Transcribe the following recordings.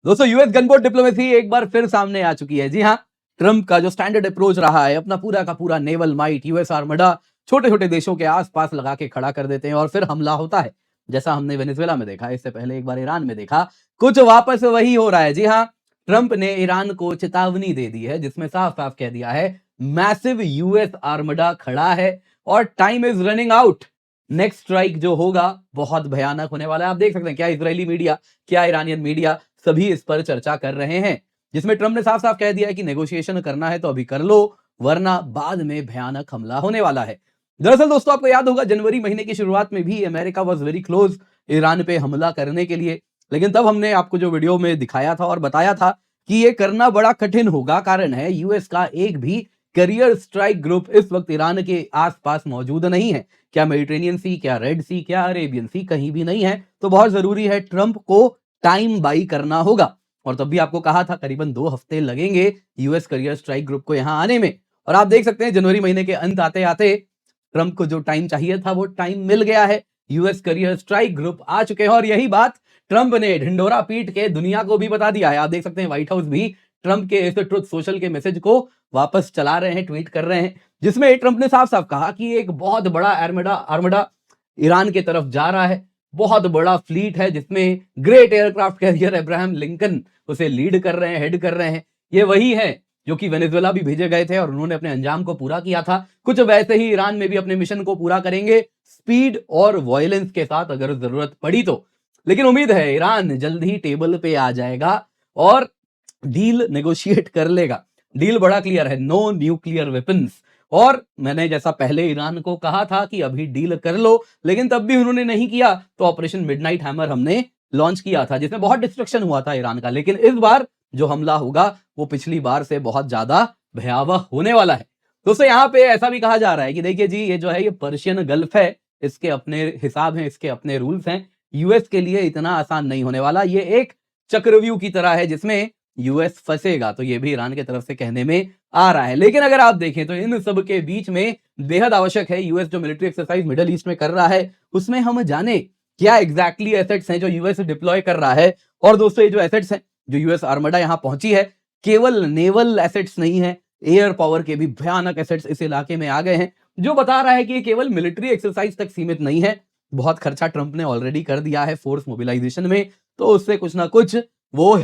दोस्तों US gunboat diplomacy एक बार फिर सामने आ चुकी है। जी हाँ, ट्रंप का जो स्टैंडर्ड अप्रोच रहा है, अपना पूरा का पूरा नेवल माइट, यूएस आर्मडा छोटे छोटे देशों के आसपास लगा के खड़ा कर देते हैं और फिर हमला होता है। जैसा हमने वेनेजुएला में देखा, इससे पहले एक बार ईरान में देखा, कुछ वापस वही हो रहा है। जी हाँ, ट्रंप ने ईरान को चेतावनी दे दी है, जिसमें साफ साफ कह दिया है मैसिव यूएस आर्मडा खड़ा है और time is running out. Next strike जो होगा बहुत भयानक होने वाला है। आप देख सकते हैं क्या इजरायली मीडिया, क्या ईरानियन मीडिया, सभी इस पर चर्चा कर रहे हैं, जिसमें ट्रंप ने साफ साफ कह दिया है कि नेगोशिएशन करना है तो अभी कर लो, वरना बाद में भयानक हमला होने वाला है। दरअसल दोस्तों आपको याद होगा जनवरी महीने की शुरुआत में भी America was very close Iran पे हमला करने के लिए, लेकिन तब हमने आपको जो वीडियो में दिखाया था और बताया था कि ये करना बड़ा कठिन होगा। कारण है यूएस का एक भी करियर स्ट्राइक ग्रुप इस वक्त ईरान के आसपास मौजूद नहीं है। क्या मेडिटेरेनियन सी, क्या रेड सी, क्या अरेबियन सी, कहीं भी नहीं है। तो बहुत जरूरी है ट्रंप को टाइम बाई करना होगा। और तब भी आपको कहा था करीबन 2 हफ्ते लगेंगे यूएस करियर स्ट्राइक ग्रुप को यहां आने में। और आप देख सकते हैं जनवरी महीने के अंत आते आते ट्रंप को जो टाइम चाहिए था वो टाइम मिल गया है। यूएस करियर स्ट्राइक ग्रुप आ चुके हैं और यही बात ट्रंप ने ढिंडोरा पीट के दुनिया को भी बता दिया है। आप देख सकते हैं व्हाइट हाउस भी ट्रंप के इस ट्रुथ सोशल के मैसेज को वापस चला रहे हैं, ट्वीट कर रहे हैं, जिसमें ट्रंप ने साफ साफ कहा कि एक बहुत बड़ा आर्मडा आर्मडा ईरान की तरफ जा रहा है। बहुत बड़ा फ्लीट है जिसमें great aircraft carrier Abraham Lincoln उसे लीड कर रहे हैं, हेड कर रहे हैं। ये वही है जो कि वेनेजुएला भी भेजे गए थे और उन्होंने अपने अंजाम को पूरा किया था। कुछ वैसे ही ईरान में भी अपने मिशन को पूरा करेंगे, स्पीड और वायलेंस के साथ अगर जरूरत पड़ी तो। लेकिन उम्मीद है ईरान जल्द ही टेबल पे आ जाएगा और डील नेगोशिएट कर लेगा। डील बड़ा क्लियर है, नो न्यूक्लियर वेपन्स। और मैंने जैसा पहले ईरान को कहा था कि अभी डील कर लो, लेकिन तब भी उन्होंने नहीं किया, तो ऑपरेशन मिडनाइट हैमर हमने लॉन्च किया था, जिसमें बहुत डिस्ट्रक्शन हुआ था ईरान का। लेकिन इस बार जो हमला होगा वो पिछली बार से बहुत ज्यादा भयावह होने वाला है। दोस्तों यहाँ पे ऐसा भी कहा जा रहा है कि देखिए जी, ये जो है ये पर्शियन गल्फ है, इसके अपने हिसाब हैं, इसके अपने रूल्स हैं। यूएस के लिए इतना आसान नहीं होने वाला। ये एक चक्रव्यूह की तरह है जिसमें यूएस फंसेगा, तो ये भी ईरान की तरफ से कहने में आ रहा है। लेकिन अगर आप देखें तो इन सब के बीच में बेहद आवश्यक है, यूएस जो मिलिट्री एक्सरसाइज मिडल ईस्ट में कर रहा है उसमें हम जाने क्या एग्जैक्टली एसेट्स हैं जो यूएस डिप्लॉय कर रहा है। और दोस्तों ये जो एसेट्स हैं, जो यूएस आर्मडा यहां पहुंची है, केवल नेवल एसेट्स नहीं है, एयर पावर के भी भयानक एसेट्स इस इलाके में आ गए हैं, जो बता रहा है कि ये केवल मिलिट्री एक्सरसाइज तक सीमित नहीं है। बहुत खर्चा ट्रंप ने ऑलरेडी कर दिया है फोर्स मोबिलाइजेशन में, तो उससे कुछ ना कुछ वो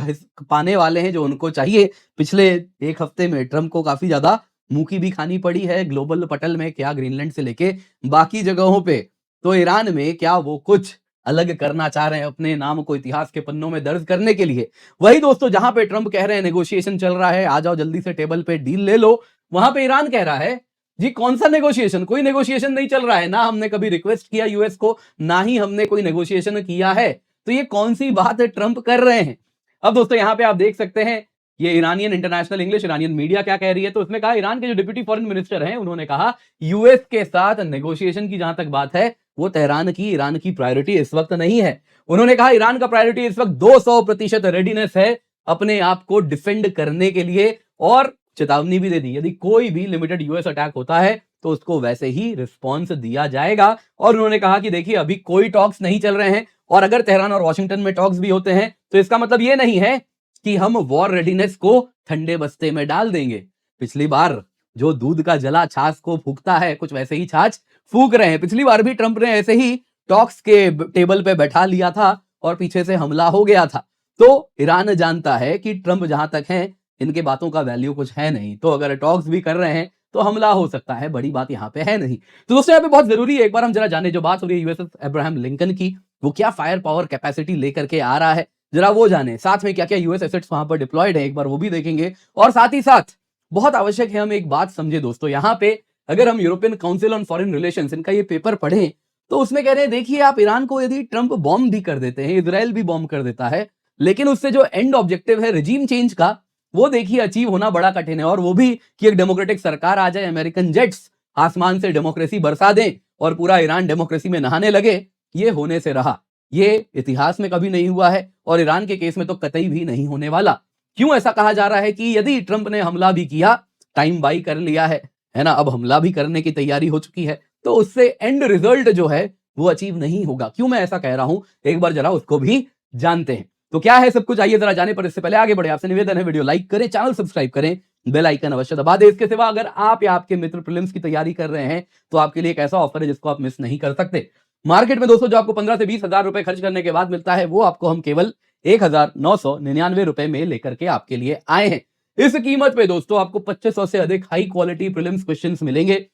पाने वाले हैं जो उनको चाहिए। पिछले एक हफ्ते में ट्रंप को काफी ज्यादा मुंह की भी खानी पड़ी है ग्लोबल पटल में, क्या ग्रीनलैंड से लेके बाकी जगहों पे। तो ईरान में क्या वो कुछ अलग करना चाह रहे हैं अपने नाम को इतिहास के पन्नों में दर्ज करने के लिए। वही दोस्तों जहां पे ट्रंप कह रहे हैं नेगोशिएशन चल रहा है, आ जाओ जल्दी से टेबल पे डील ले लो, वहां पे ईरान कह रहा है जी कौन सा नेगोशिएशन, कोई नेगोशिएशन नहीं चल रहा है, ना हमने कभी रिक्वेस्ट किया यूएस को, ना ही हमने कोई नेगोशिएशन किया है। तो ये कौन सी बात ट्रंप कर रहे हैं। अब दोस्तों यहाँ पे आप देख सकते हैं ये Iranian international English Iranian media क्या कह रही है। तो उसमें कहा, ईरान के जो डिप्टी फॉरेन मिनिस्टर हैं उन्होंने कहा यूएस के साथ नेगोशिएशन की जहां तक बात है वो तेहरान की, ईरान की प्रायोरिटी इस वक्त नहीं है। उन्होंने कहा ईरान का प्रायोरिटी इस वक्त 200% रेडीनेस है अपने आप को डिफेंड करने के लिए। और चेतावनी भी दे दी, यदि कोई भी लिमिटेड यूएस अटैक होता है तो उसको वैसे ही रिस्पॉन्स दिया जाएगा। और उन्होंने कहा कि देखिए अभी कोई टॉक्स नहीं चल रहे हैं, और अगर तेहरान और वॉशिंगटन में टॉक्स भी होते हैं तो इसका मतलब ये नहीं है कि हम वॉर रेडीनेस को ठंडे बस्ते में डाल देंगे। पिछली बार जो दूध का जला छाछ को फूकता है, कुछ वैसे ही छाछ फूक रहे हैं। पिछली बार भी ट्रंप ने ऐसे ही टॉक्स के टेबल पे बैठा लिया था और पीछे से हमला हो गया था। तो ईरान जानता है कि ट्रंप जहां तक है इनके बातों का वैल्यू कुछ है नहीं, तो अगर टॉक्स भी कर रहे हैं तो हमला हो सकता है, बड़ी बात यहाँ पे है नहीं। तो दोस्तों यहाँ पे बहुत जरूरी है एक बार हम जरा जाने, जो बात हो रही है यूएसएस अब्राहम लिंकन की, वो क्या फायर पावर कैपेसिटी लेकर के आ रहा है, जरा वो जाने। साथ में क्या क्या यूएस एसेट्स वहां पर डिप्लॉयड है एक बार वो भी देखेंगे। और साथ ही साथ बहुत आवश्यक है हम एक बात समझे दोस्तों, यहाँ पे अगर हम European council on foreign relations इनका ये पेपर पढ़ें तो उसमें कह रहे हैं देखिए आप ईरान को यदि ट्रंप बॉम्ब भी कर देते हैं, इजराइल भी बॉम्ब कर देता है, लेकिन उससे जो एंड ऑब्जेक्टिव है रिजीम चेंज का, वो देखिए अचीव होना बड़ा कठिन है। और वो भी कि एक डेमोक्रेटिक सरकार आ जाए, अमेरिकन जेट्स आसमान से डेमोक्रेसी बरसा दें और पूरा ईरान डेमोक्रेसी में नहाने लगे, ये होने से रहा। ये इतिहास में कभी नहीं हुआ है और ईरान के केस में तो कतई भी नहीं होने वाला। क्यों ऐसा कहा जा रहा है कि यदि ट्रंप ने हमला भी किया, टाइम बाई कर लिया है ना, अब हमला भी करने की तैयारी हो चुकी है, तो उससे एंड रिजल्ट जो है वो अचीव नहीं होगा। क्यों मैं ऐसा कह रहा हूं, एक बार जरा उसको भी जानते हैं। तो क्या है सब कुछ, आइए जरा जाने, पर इससे पहले आगे बढ़े आपसे निवेदन है वीडियो लाइक करें, चैनल सब्सक्राइब करें, बेल आइकन अवश्य दबा दें। इसके सिवा अगर आप या आपके मित्र प्रीलिम्स की तैयारी कर रहे हैं तो आपके लिए एक ऐसा ऑफर है जिसको आप मिस नहीं कर सकते। मार्केट में दोस्तों जो आपको 15 से 20 हजार रुपए खर्च करने के बाद मिलता है, वो आपको हम केवल 1999 रुपए में लेकर के आपके लिए आए हैं। इस कीमत पे दोस्तों आपको 2500 से अधिक हाई क्वालिटी प्रीलिम्स क्वेश्चंस मिलेंगे,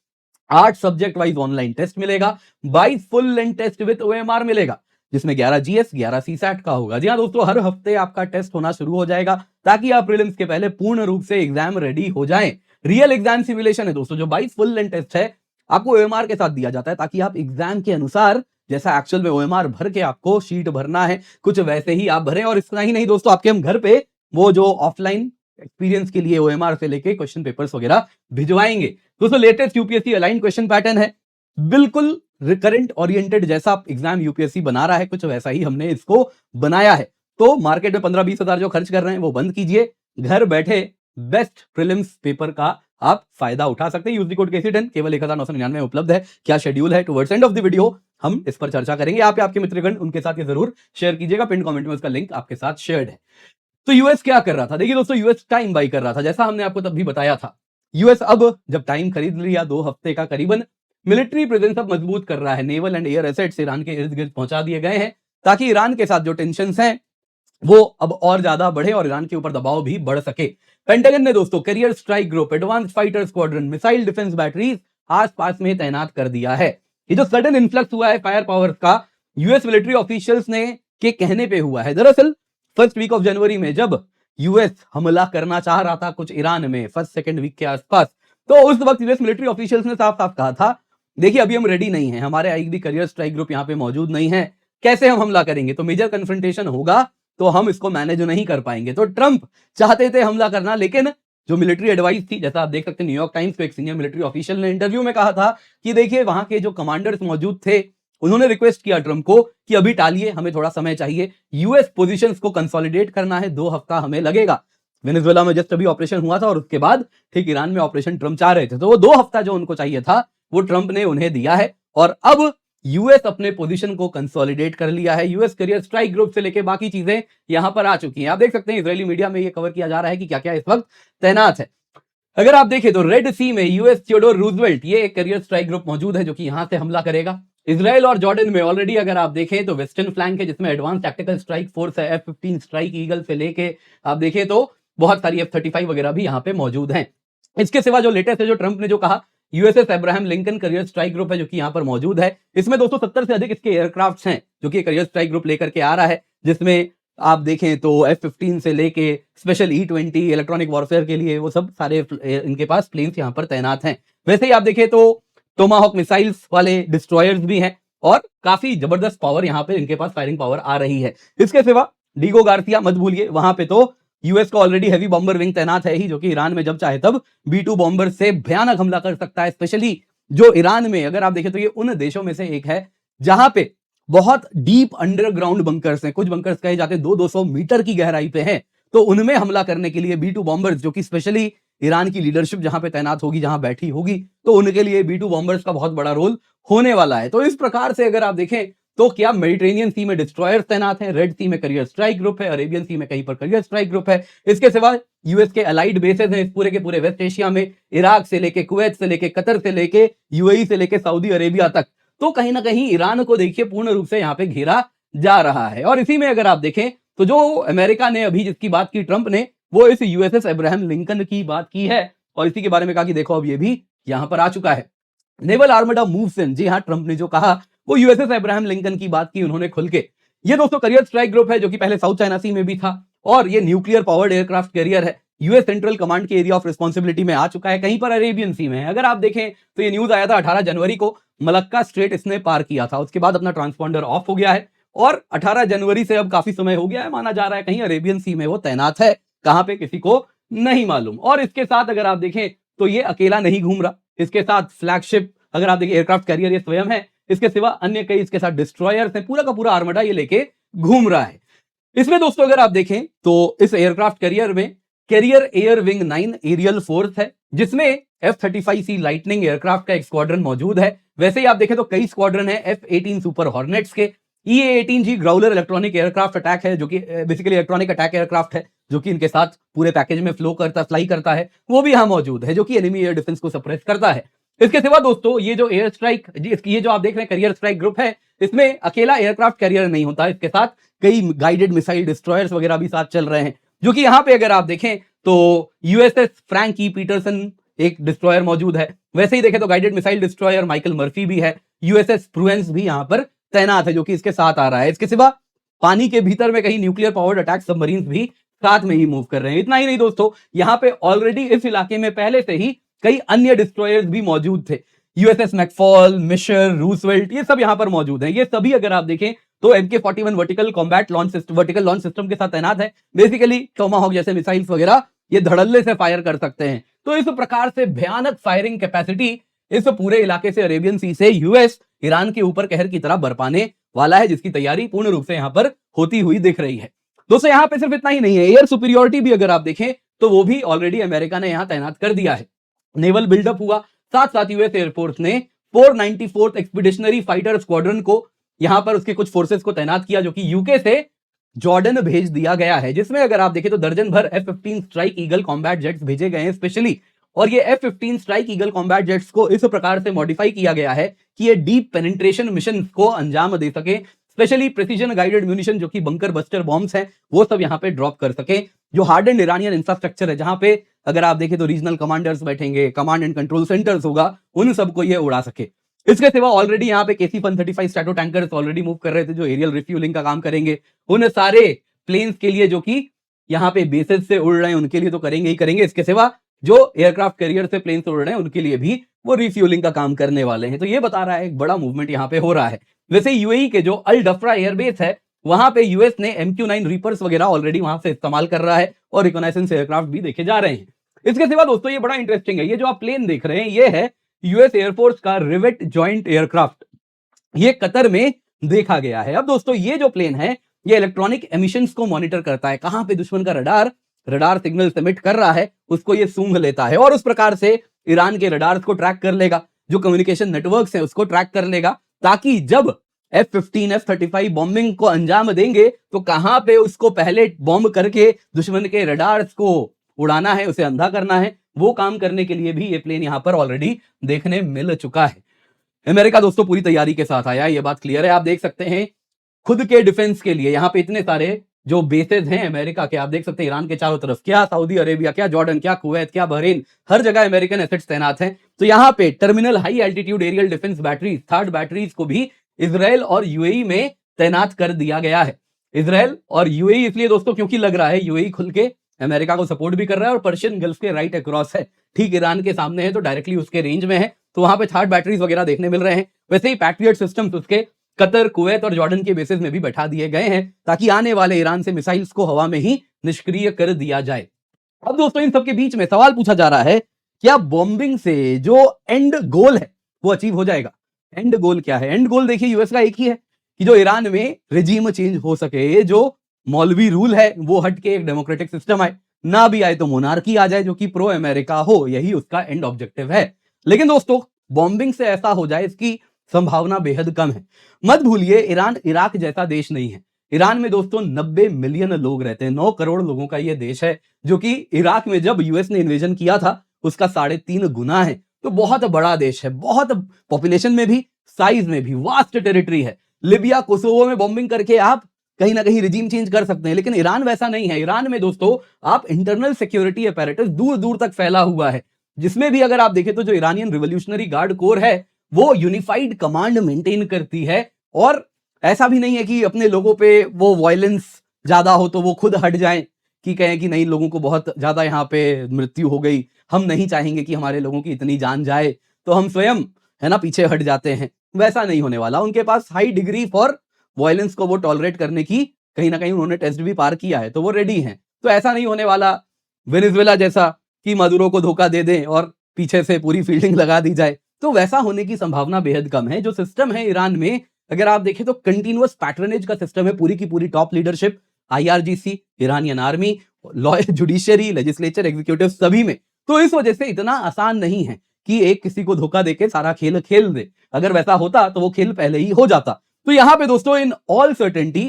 8 सब्जेक्ट वाइज ऑनलाइन टेस्ट मिलेगा, 22 full length test with OMR मिलेगा, जिसमें 11 जीएस 11 सीसैट का होगा। जी हाँ दोस्तों, हर हफ्ते आपका टेस्ट होना शुरू हो जाएगा ताकि आप प्रीलिम्स के पहले पूर्ण रूप से एग्जाम रेडी हो जाएं। रियल एग्जाम सिमुलेशन है दोस्तों, जो 22 फुल लेंथ टेस्ट है आपको ओएमआर के साथ दिया जाता है ताकि आप एग्जाम के अनुसार जैसा एक्चुअल में ओएमआर भर के आपको शीट भरना है कुछ वैसे ही आप भरें। और इतना ही नहीं दोस्तों, आपके हम घर पे वो जो ऑफलाइन एक्सपीरियंस के लिए ओएमआर से लेके क्वेश्चन पेपर्स वगैरह भिजवाएंगे। दोस्तों latest UPSC align question pattern है, बिल्कुल रिकरेंट ओरिएंटेड, जैसा आप एग्जाम यूपीएससी बना रहा है कुछ वैसा ही हमने इसको बनाया है। तो मार्केट में 15-20 हजार जो खर्च कर रहे हैं वो बंद कीजिए, घर बैठे बेस्ट प्रीलिम्स पेपर का आप फायदा उठा सकते हैं। यूज द कोड KC10 केवल 1999 में उपलब्ध है। क्या शेड्यूल है, towards end of the video हम इस पर चर्चा करेंगे। आप या आपके मित्रगण उनके साथ ये जरूर शेयर कीजिएगा, पिन कमेंट में उसका लिंक आपके साथ शेयर्ड है। तो यूएस क्या कर रहा था, देखिए दोस्तों, यूएस टाइम बाई कर रहा था, जैसा हमने आपको तब भी बताया था। यूएस अब जब टाइम खरीद लिया 2 हफ्ते का करीबन, मिलिट्री प्रेजेंस अब मजबूत कर रहा है, naval and air assets Iran के इर्द गिर्द पहुंचा दिए गए हैं ताकि ईरान के साथ जो टेंशंस हैं वो अब और ज्यादा बढ़े और ईरान के ऊपर दबाव भी बढ़ सके। पेंटागन ने दोस्तों carrier strike group, advance fighter squadron, missile defence batteries आसपास में तैनात कर दिया है। ये जो सडन इन्फ्लक्स हुआ है फायर पावर का, यूएस मिलिट्री ऑफिशियल्स ने के कहने पे हुआ है। दरअसल फर्स्ट वीक ऑफ जनवरी में जब यूएस हमला करना चाह रहा था कुछ ईरान में, फर्स्ट सेकंड वीक के आसपास, तो उस वक्त यूएस मिलिट्री ऑफिशियल्स ने साफ साफ कहा था, देखिए अभी हम रेडी नहीं है, हमारे एक भी कैरियर स्ट्राइक ग्रुप यहाँ पे मौजूद नहीं है, कैसे हम हमला करेंगे, तो मेजर कन्फ्रंटेशन होगा तो हम इसको मैनेज नहीं कर पाएंगे। तो ट्रंप चाहते थे हमला करना, लेकिन जो मिलिट्री एडवाइस थी, जैसा आप देख सकते हैं न्यूयॉर्क टाइम्स को एक सीनियर मिलिट्री ऑफिशियल ने इंटरव्यू में कहा था कि देखिए वहां के जो कमांडर्स मौजूद थे उन्होंने रिक्वेस्ट किया ट्रंप को कि अभी टालिए, हमें थोड़ा समय चाहिए, यूएस पोजीशंस को कंसोलिडेट करना है, 2 हफ्ता हमें लगेगा। वेनेजुएला में जस्ट अभी ऑपरेशन हुआ था और उसके बाद ठीक ईरान में ऑपरेशन ट्रंप चाह रहे थे, तो वो 2 हफ्ता जो उनको चाहिए था वो ट्रंप ने उन्हें दिया है। और अब यूएस अपने पोजीशन को कंसोलिडेट कर लिया है। यूएस कैरियर स्ट्राइक ग्रुप से लेके बाकी चीजें यहां पर आ चुकी हैं। आप देख सकते हैं इजरायली मीडिया में ये कवर किया जा रहा है कि क्या क्या इस वक्त तैनात है। अगर आप देखें तो रेड सी में यूएस थियोडोर रूजवेल्ट, ये एक कैरियर स्ट्राइक ग्रुप मौजूद है जो कि यहां से हमला करेगा। इजराइल और जॉर्डन में ऑलरेडी अगर आप देखें तो वेस्टर्न फ्लैंक है जिसमें एडवांस टैक्टिकल स्ट्राइक फोर्स है, F-15 स्ट्राइक ईगल से लेके आप देखें तो बहुत सारी F-35 वगैरह भी यहाँ पे मौजूद हैं। इसके सिवा जो लेटेस्ट है, जो ट्रंप ने जो कहा, USS Abraham Lincoln carrier strike group है जो कि यहाँ पर मौजूद है। इसमें दोस्तों 70 से अधिक इसके एयरक्राफ्ट्स हैं जो कि कैरियर स्ट्राइक ग्रुप लेकर के आ रहा है, जिसमें आप देखें तो F-15 से लेके स्पेशल E-20 इलेक्ट्रॉनिक वॉरफेयर के लिए वो सब सारे इनके पास प्लेन्स यहाँ पर तैनात हैं। वैसे ही आप देखें तो टोमाहॉक मिसाइल्स वाले डिस्ट्रॉयर्स भी हैं और काफी जबरदस्त पावर यहाँ पे इनके पास फायरिंग पावर आ रही है। इसके सिवा डीगो गार्सिया मत भूलिए, वहां पे तो यूएस का ऑलरेडी हैवी बॉम्बर विंग तैनात है ही, जो कि ईरान में जब चाहे तब B-2 बॉम्बर से भयानक हमला कर सकता है। स्पेशली जो ईरान में अगर आप देखें तो ये उन देशों में से एक है जहां पे बहुत डीप अंडरग्राउंड बंकर्स हैं, कुछ बंकर्स कहे जाते हैं 200-200 मीटर की गहराई पे हैं, तो उनमें हमला करने के लिए B-2 बॉम्बर्स, जो कि स्पेशली ईरान की लीडरशिप जहां पे तैनात होगी, जहां बैठी होगी, तो उनके लिए B-2 बॉम्बर्स का बहुत बड़ा रोल होने वाला है। तो इस प्रकार से अगर आप देखें तो क्या मेडिटेरेनियन सी में डिस्ट्रॉयर्स तैनात हैं, रेड सी में कैरियर स्ट्राइक ग्रुप है, अरेबियन सी में कहीं पर कैरियर स्ट्राइक ग्रुप है। इसके सिवा यूएस के अलाइड बेसेस हैं इस पूरे के पूरे वेस्ट एशिया में, इराक से लेके कुवैत से लेके कतर से लेके यूएई से लेके सऊदी अरेबिया तक। तो कहीं ना कहीं ईरान को देखिए पूर्ण रूप से यहाँ पे घेरा जा रहा है। और इसी में अगर आप देखें तो जो अमेरिका ने अभी जिसकी बात की ट्रंप ने, वो इस यूएसएस अब्राहम लिंकन की बात की है और इसी के बारे में कहा कि देखो अब ये भी यहाँ पर आ चुका है। नेवल आर्मडा मूव्स इन, जी हाँ, ट्रंप ने जो कहा वो यूएसएस अब्राहम लिंकन की बात की उन्होंने खुल के। ये दोस्तों कैरियर स्ट्राइक ग्रुप है जो कि पहले साउथ चाइना सी में भी था और ये न्यूक्लियर पावर्ड एयरक्राफ्ट कैरियर है, यूएस सेंट्रल कमांड के एरिया ऑफ रिस्पांसिबिलिटी में आ चुका है, कहीं पर अरेबियन सी में है। अगर आप देखें तो ये न्यूज आया था 18 जनवरी को, मलक्का स्ट्रेट इसने पार किया था, उसके बाद अपना ट्रांसपॉन्डर ऑफ हो गया है और 18 जनवरी से अब काफी समय हो गया है, माना जा रहा है कहीं अरेबियन सी में वो तैनात है, कहां पे किसी को नहीं मालूम। और इसके साथ अगर आप देखें तो ये अकेला नहीं घूम रहा, इसके साथ फ्लैगशिप अगर आप देखिए एयरक्राफ्ट कैरियर ये स्वयं है, इसके सिवा अन्य कई इसके साथ डिस्ट्रॉयर्स हैं, पूरा का पूरा आर्मडा ये लेके घूम रहा है। इसमें दोस्तों अगर आप देखें तो इस एयरक्राफ्ट कैरियर में carrier air wing 9 aerial force है, जिसमें F-35C लाइटनिंग एयरक्राफ्ट का एक स्क्वाड्रन मौजूद है। वैसे ही आप देखें तो कई स्क्वाड्रन है F-18 सुपर हॉर्नेट्स के, EA-18G Growler electronic aircraft attack है, जो कि बेसिकली इलेक्ट्रॉनिक अटैक एयरक्राफ्ट है, जो कि इनके साथ पूरे पैकेज में फ्लाई करता है, वो भी यहाँ मौजूद है, जो कि एनिमी एयर डिफेंस को सप्रेस करता है। इसके सिवा दोस्तों ये जो एयर स्ट्राइक, ये जो आप देख रहे हैं कैरियर स्ट्राइक ग्रुप है, इसमें अकेला एयरक्राफ्ट कैरियर नहीं होता, इसके साथ कई गाइडेड मिसाइल डिस्ट्रॉयर्स वगैरह भी साथ चल रहे हैं, जो कि यहाँ पे अगर आप देखें तो यूएसएस फ्रैंक ई पीटरसन एक डिस्ट्रॉयर मौजूद है। वैसे ही देखें तो guided missile destroyer Michael Murphy भी है, यूएसएस प्रुएंस भी यहाँ पर तैनात है, जो कि इसके साथ आ रहा है। इसके सिवा पानी के भीतर में कहीं न्यूक्लियर पावर्ड अटैक सबमरीन भी साथ में ही मूव कर रहे हैं। इतना ही नहीं दोस्तों, यहाँ पे ऑलरेडी इस इलाके में पहले से ही कई अन्य डिस्ट्रॉयर्स भी मौजूद थे। यूएसएस मैकफॉल, मिशर, रूसवेल्ट, ये सब यहाँ पर मौजूद हैं। ये सभी अगर आप देखें तो MK-41 वर्टिकल लॉन्च सिस्टम के साथ तैनात है। बेसिकली टोमाहॉक जैसे मिसाइल्स वगैरह ये धड़ल्ले से फायर कर सकते हैं। तो इस प्रकार से भयानक फायरिंग कैपेसिटी इस पूरे इलाके से, अरेबियन सी से यूएस ईरान के ऊपर कहर की तरह बरपाने वाला है, जिसकी तैयारी पूर्ण रूप से यहाँ पर होती हुई दिख रही है। दोस्तों यहाँ पे सिर्फ इतना ही नहीं है, एयर सुपीरियोरिटी भी अगर आप देखें तो वो भी ऑलरेडी अमेरिका ने यहाँ तैनात कर दिया है। नेवल बिल्डअप हुआ, साथ साथ यूएस एयरफोर्स ने 494th एक्सपीडिशनरी फाइटर स्क्वाड्रन को यहां पर उसके कुछ फोर्सेस को तैनात किया, जो कि यूके से जॉर्डन भेज दिया गया है, जिसमें अगर आप देखें तो दर्जन भर F-15 strike eagle combat jets भेजे गए हैं स्पेशली। और ये F-15 strike eagle combat jets को इस प्रकार से मॉडिफाई किया गया है कि ये डीप पेनिट्रेशन मिशन को अंजाम दे सके, स्पेशली प्रिसीजन गाइडेड म्यूनिशन, जो कि बंकर बस्टर बॉम्ब्स हैं, वो सब यहाँ पे ड्रॉप कर सके। जो हार्डन्ड इरानियन इंफ्रास्ट्रक्चर है, जहां पे अगर आप देखें तो रीजनल कमांडर्स बैठेंगे, कमांड एंड कंट्रोल सेंटर्स होगा, उन सबको ये उड़ा सके। इसके सिवा ऑलरेडी यहाँ पे KC-135 strato tankers already move कर रहे थे, जो एरियल रिफ्यूलिंग का काम करेंगे। उन सारे प्लेन्स के लिए जो कि यहाँ पे बेसेस से उड़ रहे हैं, उनके लिए तो करेंगे ही करेंगे। इसके सिवा जो एयरक्राफ्ट कैरियर से प्लेन से उड़ रहे हैं, उनके लिए भी वो रिफ्यूलिंग का काम करने वाले हैं। तो ये बता रहा है एक बड़ा मूवमेंट यहाँ पे हो रहा है। वैसे यूएई के जो अल डफरा एयरबेस है, वहां पे यूएस ने MQ-9 रीपर्स वगैरह ऑलरेडी वहां से इस्तेमाल कर रहा है, और रिकॉनाइसेंस एयरक्राफ्ट भी देखे जा रहे हैं। इसके सिवा दोस्तों ये बड़ा इंटरेस्टिंग है, ये जो आप प्लेन देख रहे हैं, ये है यूएस एयरफोर्स का रिवेट जॉइंट एयरक्राफ्ट। ये कतर में देखा गया है। अब दोस्तों ये जो प्लेन है, ये इलेक्ट्रॉनिक एमिशंस को मॉनिटर करता है, कहां पे दुश्मन का रडार सिग्नल सबमिट कर रहा है, उसको ये सूंघ लेता है, और उस प्रकार से ईरान के रडार्स को ट्रैक कर लेगा, जो कम्युनिकेशन नेटवर्क्स हैं उसको ट्रैक कर लेगा, ताकि जब F-15 F-35 बॉम्बिंग को अंजाम देंगे तो कहां पे उसको पहले बॉम्ब करके दुश्मन के रडार्स को उड़ाना है, उसे अंधा करना है, वो काम करने के लिए भी ये प्लेन यहां पर ऑलरेडी देखने मिल चुका है। अमेरिका दोस्तों पूरी तैयारी के साथ आया, ये बात क्लियर है। आप देख सकते हैं खुद के डिफेंस के लिए यहाँ पे इतने सारे जो बेसेस हैं अमेरिका के, आप देख सकते हैं ईरान के चारों तरफ, क्या सऊदी अरेबिया, क्या जॉर्डन, क्या कुवैत, क्या बहरीन, हर जगह अमेरिकन एसेट्स तैनात हैं। तो यहाँ पे terminal high altitude aerial defence batteries, third batteries को भी इजराइल और यूएई में तैनात कर दिया गया है। इजराइल और यूएई इसलिए दोस्तों क्योंकि लग रहा है यूएई खुल के अमेरिका को सपोर्ट भी कर रहा है, और पर्शियन गल्फ के राइट अक्रॉस है, ठीक ईरान के सामने है, तो डायरेक्टली उसके रेंज में है, तो वहां पे थर्ड बैटरीज वगैरह देखने मिल रहे हैं। वैसे ही पैट्रियट सिस्टम्स उसके कतर, कुवैत और जॉर्डन के बेसिस में भी बैठा दिए गए हैं, ताकि आने वाले ईरान से मिसाइल्स को हवा में ही निष्क्रिय कर दिया जाए। अब दोस्तों इन सबके बीच में सवाल पूछा जा रहा है, क्या बॉम्बिंग से जो एंड गोल है वो अचीव हो जाएगा? एंड गोल क्या है? एंड गोल देखिए यूएस का एक ही है कि जो ईरान में रेजिम चेंज हो सके, जो मौलवी रूल है वो हट के एक डेमोक्रेटिक सिस्टम आए, ना भी आए तो मोनार्की आ जाए, जो कि प्रो अमेरिका हो, यही उसका एंड ऑब्जेक्टिव है। लेकिन दोस्तों बॉम्बिंग से ऐसा हो जाए, इसकी संभावना बेहद कम है। मत भूलिए ईरान इराक जैसा देश नहीं है। ईरान में दोस्तों 90 मिलियन लोग रहते हैं, 9 करोड़ लोगों का यह देश है, जो कि इराक में जब यूएस ने इन्वेजन किया था उसका 3.5 गुना है। तो बहुत बड़ा देश है, बहुत पॉपुलेशन में भी, साइज में भी, वास्ट टेरिटरी है। लिबिया, कोसोवो में बॉम्बिंग करके आप कहीं ना कहीं रिजीम चेंज कर सकते हैं, लेकिन ईरान वैसा नहीं है। ईरान में दोस्तों आप इंटरनल सिक्योरिटी अपैरेटस दूर दूर तक फैला हुआ है, जिसमें भी अगर आप देखें तो जो ईरानियन रिवोल्यूशनरी गार्ड कोर है वो यूनिफाइड कमांड मेंटेन करती है, और ऐसा भी नहीं है कि अपने लोगों पे वो वायलेंस ज्यादा हो तो वो खुद हट जाएं, कि कहें कि नहीं लोगों को बहुत ज्यादा यहाँ पे मृत्यु हो गई, हम नहीं चाहेंगे कि हमारे लोगों की इतनी जान जाए, तो हम स्वयं है ना पीछे हट जाते हैं। वैसा नहीं होने वाला। उनके पास हाई डिग्री फॉर वायलेंस को वो टॉलरेट करने की कहीं ना कहीं उन्होंने टेस्ट भी पार किया है, तो वो रेडी हैं। तो ऐसा नहीं होने वाला वेनेजुएला जैसा कि मदुरो को धोखा दे दें और पीछे से पूरी फील्डिंग लगा दी जाए, तो वैसा होने की संभावना बेहद कम है। जो सिस्टम है ईरान में अगर आप देखें तो कंटिन्यूअस पैटर्नेज का सिस्टम है, पूरी की पूरी top leadership, IRGC, Iranian army, loyal judiciary, legislature, executive सभी में। तो इस वजह से इतना आसान नहीं है कि एक किसी को धोखा देके सारा खेल खेल दे। अगर वैसा होता तो वो खेल पहले ही हो जाता। तो यहां पे दोस्तों इन ऑल सर्टेनिटी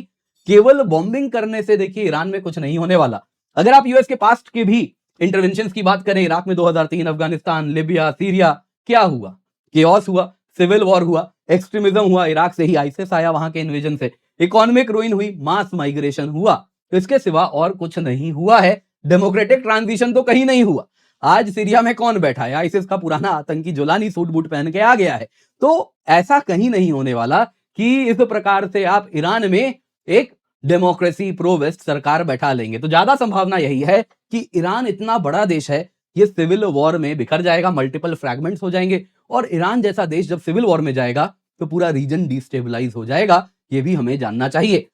केवल बॉम्बिंग करने से देखिए ईरान में कुछ नहीं होने वाला। अगर आप यूएस के पास्ट के भी इंटरवेंशन की बात करें, इराक में 2003, अफगानिस्तान, लिबिया, सीरिया, क्या हुआ? केओस हुआ, सिविल वॉर हुआ, एक्सट्रीमिज्म हुआ, इराक से ही आईसिस आया वहां के इन्वेजन से, इकोनॉमिक रूइन हुई, मास माइग्रेशन हुआ। तो इसके सिवा और कुछ नहीं हुआ है। डेमोक्रेटिक ट्रांजिशन तो कहीं नहीं हुआ। आज सीरिया में कौन बैठा है? आईसिस का पुराना आतंकी जुलानी सूट बूट पहन के आ गया है। तो ऐसा कहीं नहीं होने वाला कि इस प्रकार से आप ईरान में एक डेमोक्रेसी प्रो वेस्ट सरकार बैठा लेंगे। तो ज्यादा संभावना यही है कि ईरान इतना बड़ा देश है, ये सिविल वॉर में बिखर जाएगा, मल्टीपल फ्रैगमेंट्स हो जाएंगे, और ईरान जैसा देश जब सिविल वॉर में जाएगा तो पूरा रीजन डिस्टेबलाइज हो जाएगा। ये भी हमें जानना चाहिए।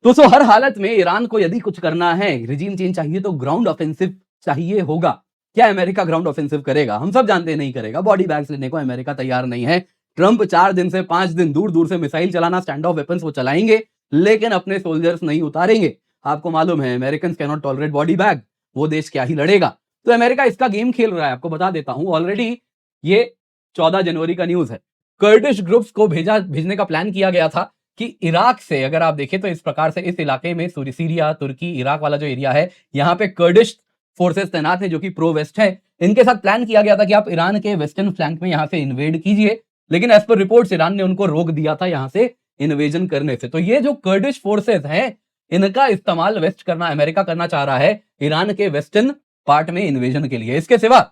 दोस्तों हर हालत में ईरान को यदि कुछ करना है, रिजीम चेंज चाहिए, तो ग्राउंड ऑफेंसिव चाहिए होगा। क्या अमेरिका ग्राउंड ऑफेंसिव करेगा? हम सब जानते हैं नहीं करेगा। बॉडी बैग्स लेने को अमेरिका तैयार नहीं है। ट्रंप 4 दिन से 5 दिन दूर दूर से मिसाइल चलाना, स्टैंड ऑफ वेपन्स वो चलाएंगे, लेकिन अपने सोल्जर्स नहीं उतारेंगे। आपको मालूम है American can not tolerate body bag, वो देश क्या ही लड़ेगा। तो अमेरिका इसका गेम खेल रहा है। आपको बता देता हूं, ऑलरेडी ये 14 जनवरी का न्यूज है, कर्डिश ग्रुप्स को भेजने का प्लान किया गया था कि इराक से, अगर आप देखें तो इस प्रकार से इस इलाके में सीरिया, तुर्की, इराक वाला जो एरिया है, यहाँ पे कर्डिश फोर्सेस तैनात हैं जो कि प्रो वेस्ट है। इनके साथ प्लान किया गया था कि आप ईरान के वेस्टर्न फ्लैंक में यहाँ से इन्वेड कीजिए, लेकिन एज पर रिपोर्ट्स ईरान ने उनको रोक दिया था यहाँ से इन्वेजन करने से। तो ये जो कर्डिश फोर्सेस हैं, इनका इस्तेमाल वेस्ट करना अमेरिका करना चाह रहा है ईरान के वेस्टर्न पार्ट में इन्वेजन के लिए। इसके सिवा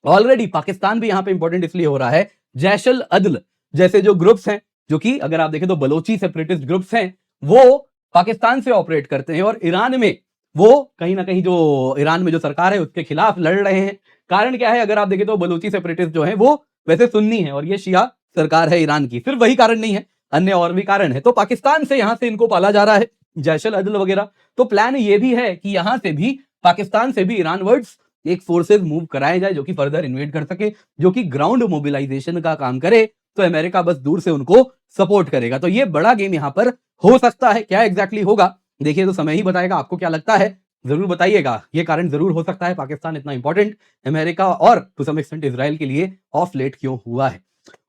ऑलरेडी पाकिस्तान भी यहाँ पे इंपॉर्टेंट इसलिए हो रहा है, जैशल अदल जैसे जो ग्रुप्स हैं, जो कि अगर आप देखें तो बलोची सेपरेटिस्ट ग्रुप्स हैं, वो पाकिस्तान से ऑपरेट करते हैं और ईरान में वो कहीं ना कहीं जो ईरान में जो सरकार है उसके खिलाफ लड़ रहे हैं। कारण क्या है? अगर आप देखें तो बलोची सेपरेटिस्ट जो है वो वैसे सुन्नी है और ये शिया सरकार है ईरान की। सिर्फ वही कारण नहीं है, अन्य और भी कारण है। तो पाकिस्तान से यहां से इनको पाला जा रहा है, जैशल अदल वगैरह। तो प्लान ये भी है कि यहां से भी, पाकिस्तान से भी ईरान वर्ड्स एक फोर्सेज मूव कराए जाए जो कि फर्दर इन्वेड कर सके, जो कि ग्राउंड मोबिलाइजेशन का काम करे। तो अमेरिका बस दूर से उनको सपोर्ट करेगा। तो ये बड़ा गेम यहां पर हो सकता है। क्या एग्जैक्टली होगा देखिए तो समय ही बताएगा। आपको क्या लगता है जरूर बताइएगा। ये कारण जरूर हो सकता है पाकिस्तान इतना इंपॉर्टेंट अमेरिका और टू सम एक्सटेंट इजराइल के लिए ऑफ लेट क्यों हुआ है।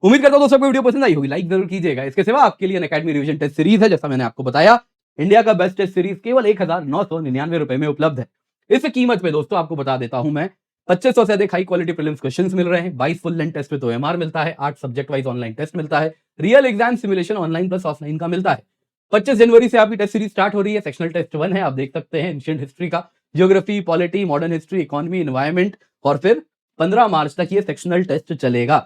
उम्मीद करता हूं दोस्तों को वीडियो पसंद आई होगी, लाइक जरूर कीजिएगा। इसके सिवा आपके लिए अकेडमी रिवीजन टेस्ट सीरीज है, जैसा मैंने आपको बताया इंडिया का बेस्ट टेस्ट सीरीज केवल 1999 रुपए में उपलब्ध है। इस कीमत पे दोस्तों आपको बता देता हूं मैं, 2500 से अधिक हाई क्वालिटी प्रीलिम्स क्वेश्चंस मिल रहे हैं, 22 फुल लेंथ टेस्ट पे तो एमआर मिलता है, 8 सब्जेक्ट वाइज ऑनलाइन टेस्ट मिलता है, real exam simulation online plus offline का मिलता है। 25 जनवरी से आपकी टेस्ट सीरीज स्टार्ट हो रही है। सेक्शनल टेस्ट 1 है, आप देख सकते हैं, एंशिएंट हिस्ट्री का, geography, polity, modern history, economy, environment, और फिर 15 मार्च तक ये सेक्शनल टेस्ट चलेगा।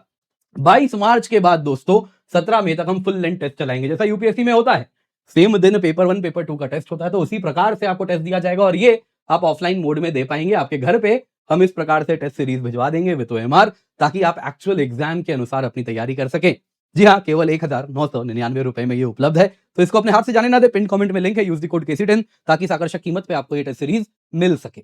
22 मार्च के बाद दोस्तों 17 मई तक हम फुल लेंथ टेस्ट चलाएंगे, जैसा यूपीएससी में होता है। सेम दिन पेपर 1 पेपर 2 का टेस्ट होता है, तो उसी प्रकार से आपको टेस्ट दिया जाएगा और ये आप ऑफलाइन मोड में दे पाएंगे। आपके घर पे हम इस प्रकार से टेस्ट सीरीज भिजवा देंगे विद ओएमआर, ताकि आप एक्चुअल एग्जाम के अनुसार अपनी तैयारी कर सकें। जी हाँ, केवल 1999 रुपए में ये उपलब्ध है। तो इसको अपने हाथ से जाने ना दे, पिन कमेंट में लिंक है, यूज द कोड KC10 ताकि इस आकर्षक कीमत पे आपको ये टेस्ट सीरीज मिल सके।